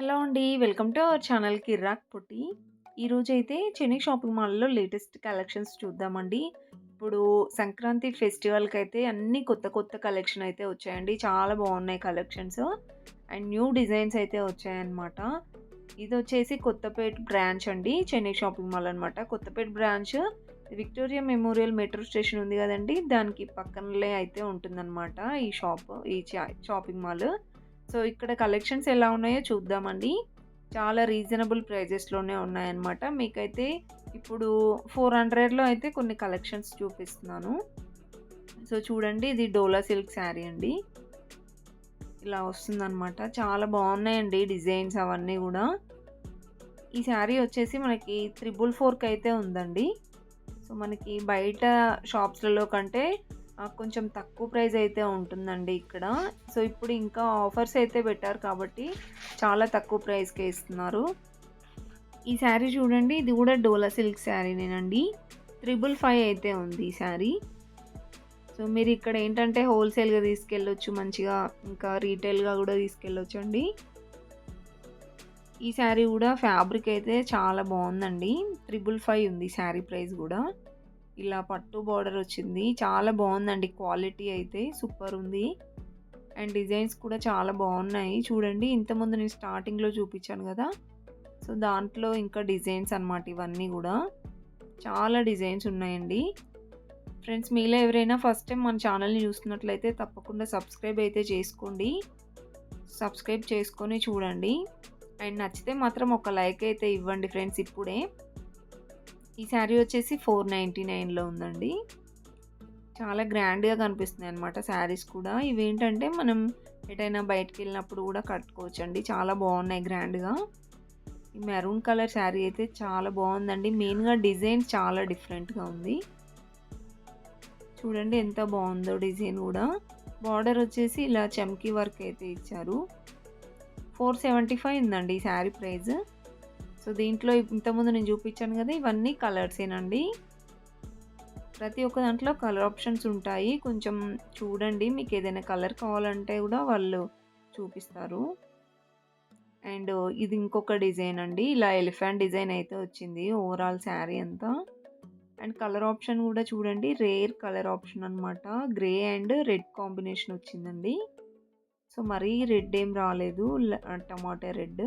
Hello అండి. Welcome to our channel కిర్రాక్ పొట్టి. ఈరోజైతే Chennai shopping మాల్‌లో లేటెస్ట్ కలెక్షన్స్ చూద్దామండి. ఇప్పుడు సంక్రాంతి ఫెస్టివల్‌కైతే అన్నీ కొత్త కొత్త కలెక్షన్ అయితే వచ్చాయండి. చాలా బాగున్నాయి కలెక్షన్స్. అండ్ న్యూ డిజైన్స్ అయితే వచ్చాయన్నమాట. ఇదొచ్చేసి కొత్తపేట్ బ్రాంచ్ అండి. చెన్నై షాపింగ్ మాల్ అనమాట. Kothapet branch Victoria memorial metro station ఉంది కదండీ! దానికి పక్కనలే అయితే ఉంటుందన్నమాట ఈ షాప్. ఈ షాపింగ్ మాల్. సో, ఇక్కడ కలెక్షన్స్ ఎలా ఉన్నాయో చూద్దామండి. చాలా రీజనబుల్ ప్రైజెస్‌లోనే ఉన్నాయన్నమాట. మీకైతే ఇప్పుడు 400లో అయితే కొన్ని కలెక్షన్స్ చూపిస్తున్నాను. సో, చూడండి ఇది డోలా సిల్క్ శారీ అండి. ఇలా వస్తుందన్నమాట. చాలా బాగున్నాయండి డిజైన్స్ అవన్నీ గూడా. ఈ శారీ వచ్చేసి మనకి 444కి అయితే ఉందండి. సో, మనకి బయట షాప్స్‌లలో కంటే కొంచెం తక్కువ ప్రైస్ అయితే ఉంటుందండి ఇక్కడ. సో, ఇప్పుడు ఇంకా ఆఫర్స్ అయితే పెట్టారు కాబట్టి చాలా తక్కువ ప్రైస్‌కే ఇస్తున్నారు. ఈ శారీ చూడండి, ఇది కూడా డోలా సిల్క్ శారీనేనండి. 555 అయితే ఉంది ఈ శారీ. సో, మీరు ఇక్కడ ఏంటంటే హోల్‌సేల్‌గా తీసుకెళ్ళొచ్చు మంచిగా. ఇంకా రీటైల్‌గా కూడా తీసుకెళ్ళొచ్చండి. ఈ శారీ కూడా ఫ్యాబ్రిక్ అయితే చాలా బాగుందండి. 555 ఉంది శారీ ప్రైస్ కూడా. ఇలా పట్టు బార్డర్ వచ్చింది. చాలా బాగుందండి. క్వాలిటీ అయితే సూపర్ ఉంది. అండ్ డిజైన్స్ కూడా చాలా బాగున్నాయి. చూడండి ఇంతకుముందు నేను స్టార్టింగ్‌లో చూపించాను కదా! సో, దాంట్లో ఇంకా డిజైన్స్ అన్నమాట ఇవన్నీ కూడా. చాలా డిజైన్స్ ఉన్నాయండి. ఫ్రెండ్స్, మీలో ఎవరైనా ఫస్ట్ టైం మన ఛానల్‌ని చూస్తున్నట్లయితే తప్పకుండా సబ్స్క్రైబ్ అయితే చేసుకోండి. సబ్స్క్రైబ్ చేసుకొని చూడండి. అండ్ నచ్చితే మాత్రం ఒక లైక్ అయితే ఇవ్వండి ఫ్రెండ్స్ ఇప్పుడే. ఈ శారీ వచ్చేసి 499లో ఉందండి. చాలా గ్రాండ్‌గా కనిపిస్తున్నాయి అన్నమాట శారీస్ కూడా. ఇవేంటంటే మనం ఎటైనా బయటికెళ్ళినప్పుడు కూడా కట్టుకోవచ్చండి. చాలా బాగున్నాయి గ్రాండ్‌గా. ఈ మెరూన్ కలర్ శారీ అయితే చాలా బాగుందండి. మెయిన్‌గా డిజైన్ చాలా డిఫరెంట్‌గా ఉంది. చూడండి ఎంత బాగుందో డిజైన్ కూడా. బార్డర్ వచ్చేసి ఇలా చమ్కీ వర్క్ అయితే ఇచ్చారు. 475 ఉందండి ఈ శారీ ప్రైస్. సో, దీంట్లో ఇంతకుముందు నేను చూపించాను కదా! ఇవన్నీ కలర్సేనండి. ప్రతి ఒక్క దాంట్లో కలర్ ఆప్షన్స్ ఉంటాయి. కొంచెం చూడండి. మీకు ఏదైనా కలర్ కావాలంటే కూడా వాళ్ళు చూపిస్తారు. అండ్ ఇది ఇంకొక డిజైన్ అండి. ఇలా ఎలిఫెంట్ డిజైన్ అయితే వచ్చింది ఓవరాల్ శారీ అంతా. అండ్ కలర్ ఆప్షన్ కూడా చూడండి. రేర్ కలర్ ఆప్షన్ అన్నమాట. గ్రే అండ్ రెడ్ కాంబినేషన్ వచ్చిందండి. సో, మరీ రెడ్ ఏం రాలేదు. టమాటా రెడ్.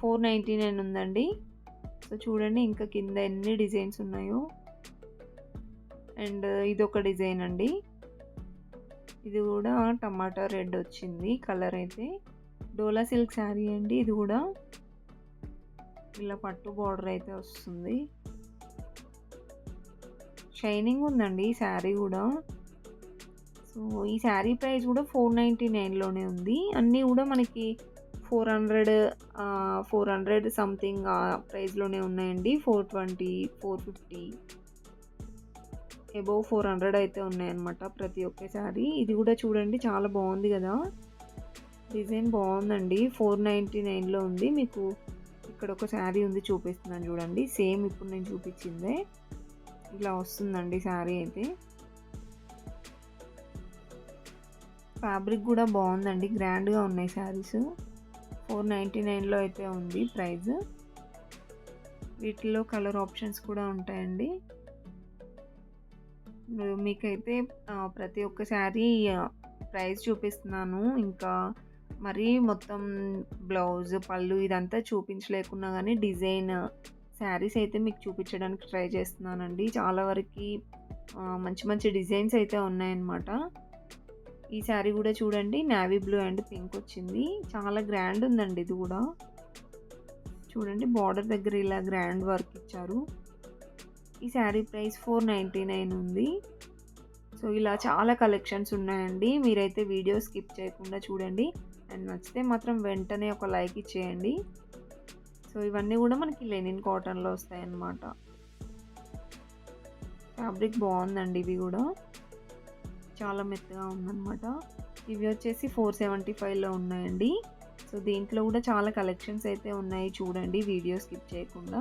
499 ఉందండి. సో, చూడండి ఇంకా కింద ఎన్ని డిజైన్స్ ఉన్నాయో. అండ్ ఇదొక డిజైన్ అండి. ఇది కూడా టమాటా రెడ్ వచ్చింది కలర్ అయితే. డోలా సిల్క్ శారీ అండి ఇది కూడా. ఇలా పట్టు బార్డర్ అయితే వస్తుంది. షైనింగ్ ఉందండి ఈ శారీ కూడా. సో, ఈ శారీ ప్రైస్ కూడా 499లోనే ఉంది. అన్నీ కూడా మనకి 400 సంథింగ్ ఆ ప్రైస్‌లోనే ఉన్నాయండి. 420, 450 అబోవ్ 400 అయితే ఉన్నాయన్నమాట ప్రతి ఒక్క శారీ. ఇది కూడా చూడండి చాలా బాగుంది కదా! డిజైన్ బాగుందండి. 499లో ఉంది. మీకు ఇక్కడ ఒక శారీ ఉంది చూపిస్తున్నాను చూడండి. సేమ్ ఇప్పుడు నేను చూపించిందే. ఇలా వస్తుందండి శారీ అయితే. ఫ్యాబ్రిక్ కూడా బాగుందండి. గ్రాండ్‌గా ఉన్నాయి శారీస్. 499లో అయితే ఉంది ప్రైస్. వీటిలో కలర్ ఆప్షన్స్ కూడా ఉంటాయండి. మీకైతే ప్రతి ఒక్క శారీ ప్రైస్ చూపిస్తున్నాను. ఇంకా మరీ మొత్తం బ్లౌజ్, పళ్ళు ఇదంతా చూపించలేకున్నా గానీ డిజైన్ శారీస్ అయితే మీకు చూపించడానికి ట్రై చేస్తున్నానండి. చాలా వరకి మంచి మంచి డిజైన్స్ అయితే ఉన్నాయన్నమాట. ఈ శారీ కూడా చూడండి నేవీ బ్లూ అండ్ పింక్ వచ్చింది. చాలా గ్రాండ్ ఉందండి ఇది కూడా. చూడండి బార్డర్ దగ్గర ఇలా గ్రాండ్ వర్క్ ఇచ్చారు. ఈ శారీ ప్రైస్ 499 ఉంది. సో, ఇలా చాలా కలెక్షన్స్ ఉన్నాయండి. మీరైతే వీడియో స్కిప్ చేయకుండా చూడండి. అండ్ నచ్చితే మాత్రం వెంటనే ఒక లైక్ ఇచ్చేయండి. సో, ఇవన్నీ కూడా మనకి లెనిన్ కాటన్‌లో వస్తాయన్నమాట. ఫ్యాబ్రిక్ బాగుందండి ఇవి కూడా. చాలా మెత్తగా ఉందన్నమాట. ఇవి వచ్చేసి 475లో ఉన్నాయండి. సో, దీంట్లో కూడా చాలా కలెక్షన్స్ అయితే ఉన్నాయి చూడండి వీడియో స్కిప్ చేయకుండా.